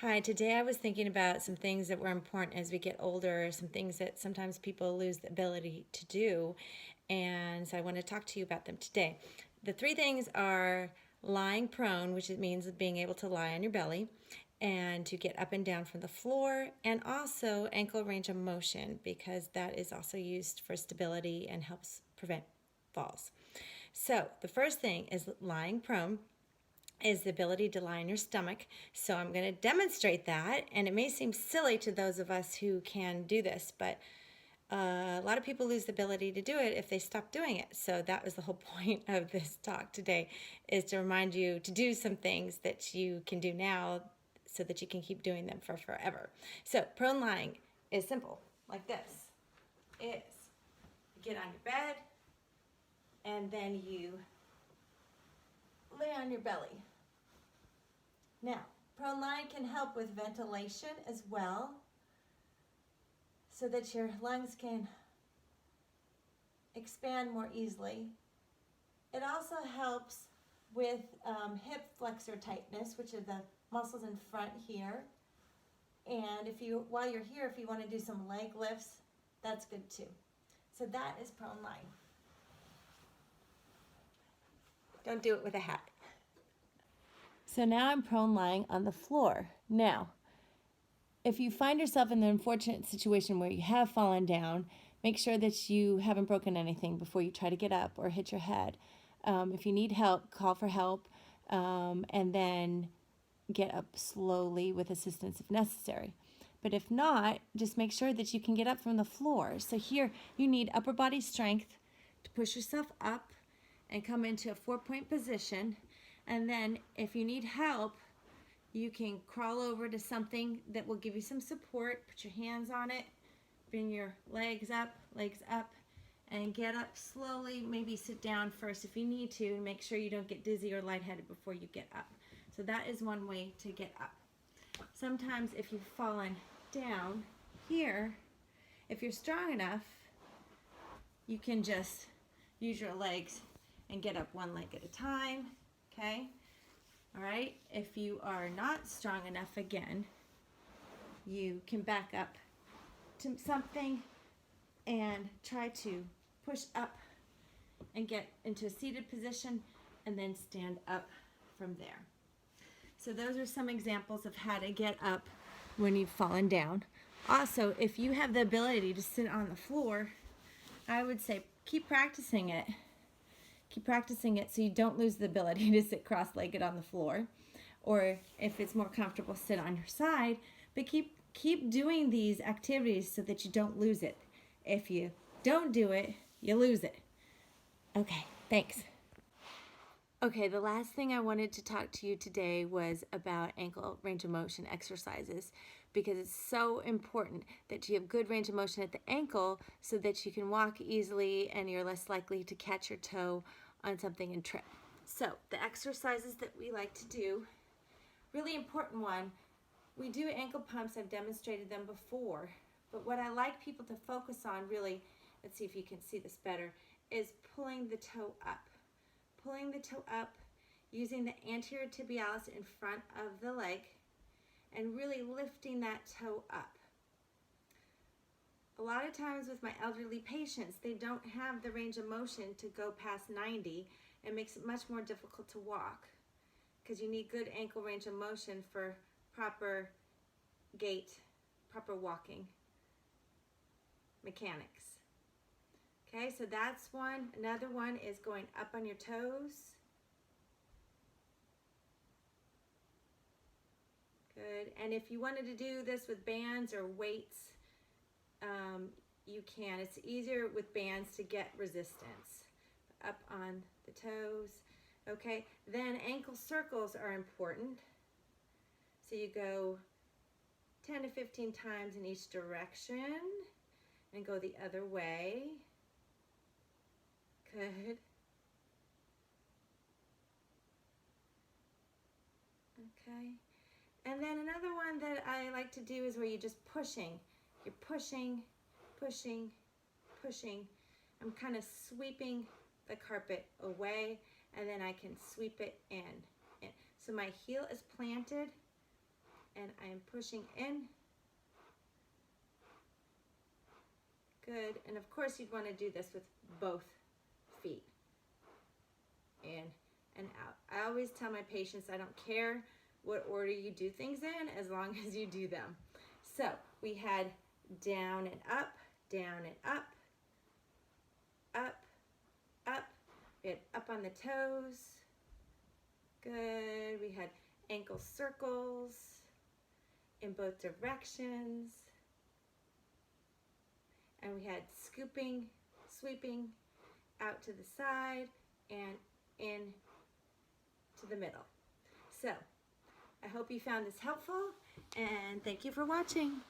Hi, today I was thinking about some things that were important as we get older, some things that sometimes people lose the ability to do, and so I want to talk to you about them today. The three things are lying prone, which means being able to lie on your belly and to get up and down from the floor, and also ankle range of motion because that is also used for stability and helps prevent falls. So, the first thing is lying prone is the ability to lie on your stomach. So I'm going to demonstrate that, and it may seem silly to those of us who can do this, but a lot of people lose the ability to do it if they stop doing it. So that was the whole point of this talk today, is to remind you to do some things that you can do now so that you can keep doing them for forever. So prone lying is simple, like this. You get on your bed, and then you lay on your belly. Now, prone lying can help with ventilation as well, so that your lungs can expand more easily. It also helps with hip flexor tightness, which are the muscles in front here. And while you're here, if you want to do some leg lifts, that's good too. So that is prone lying. Don't do it with a hat. So now I'm prone lying on the floor. Now, if you find yourself in the unfortunate situation where you have fallen down, make sure that you haven't broken anything before you try to get up or hit your head. If you need help, call for help, and then get up slowly with assistance if necessary. But if not, just make sure that you can get up from the floor. So here you need upper body strength to push yourself up and come into a 4-point position. And then if you need help, you can crawl over to something that will give you some support. Put your hands on it, bring your legs up, and get up slowly. Maybe sit down first if you need to, and make sure you don't get dizzy or lightheaded before you get up. So that is one way to get up. Sometimes if you've fallen down here, if you're strong enough, you can just use your legs and get up one leg at a time, okay? All right, if you are not strong enough, again, you can back up to something and try to push up and get into a seated position and then stand up from there. So those are some examples of how to get up when you've fallen down. Also, if you have the ability to sit on the floor, I would say keep practicing it. Keep practicing it so you don't lose the ability to sit cross-legged on the floor. Or if it's more comfortable, sit on your side. But keep doing these activities so that you don't lose it. If you don't do it, you lose it. Okay, thanks. Okay, the last thing I wanted to talk to you today was about ankle range of motion exercises, because it's so important that you have good range of motion at the ankle so that you can walk easily and you're less likely to catch your toe on something and trip. So the exercises that we like to do, really important one, we do ankle pumps. I've demonstrated them before, but what I like people to focus on really, let's see if you can see this better, is pulling the toe up. Pulling the toe up, using the anterior tibialis in front of the leg, and really lifting that toe up. A lot of times with my elderly patients, they don't have the range of motion to go past 90. It makes it much more difficult to walk because you need good ankle range of motion for proper gait, proper walking mechanics. Okay, so that's one. Another one is going up on your toes. Good. And if you wanted to do this with bands or weights, you can. It's easier with bands to get resistance. Up on the toes. Okay, then ankle circles are important. So you go 10 to 15 times in each direction and go the other way. Good. Okay. And then another one that I like to do is where you're just pushing. You're pushing, pushing, pushing. I'm kind of sweeping the carpet away, and then I can sweep it in. So my heel is planted, and I am pushing in. Good, and of course you'd want to do this with both feet. In and out. I always tell my patients I don't care what order you do things in as long as you do them. So we had down and up, up, up, up. We had up on the toes. Good. We had ankle circles in both directions. And we had scooping, sweeping out to the side and in to the middle. So I hope you found this helpful, and thank you for watching.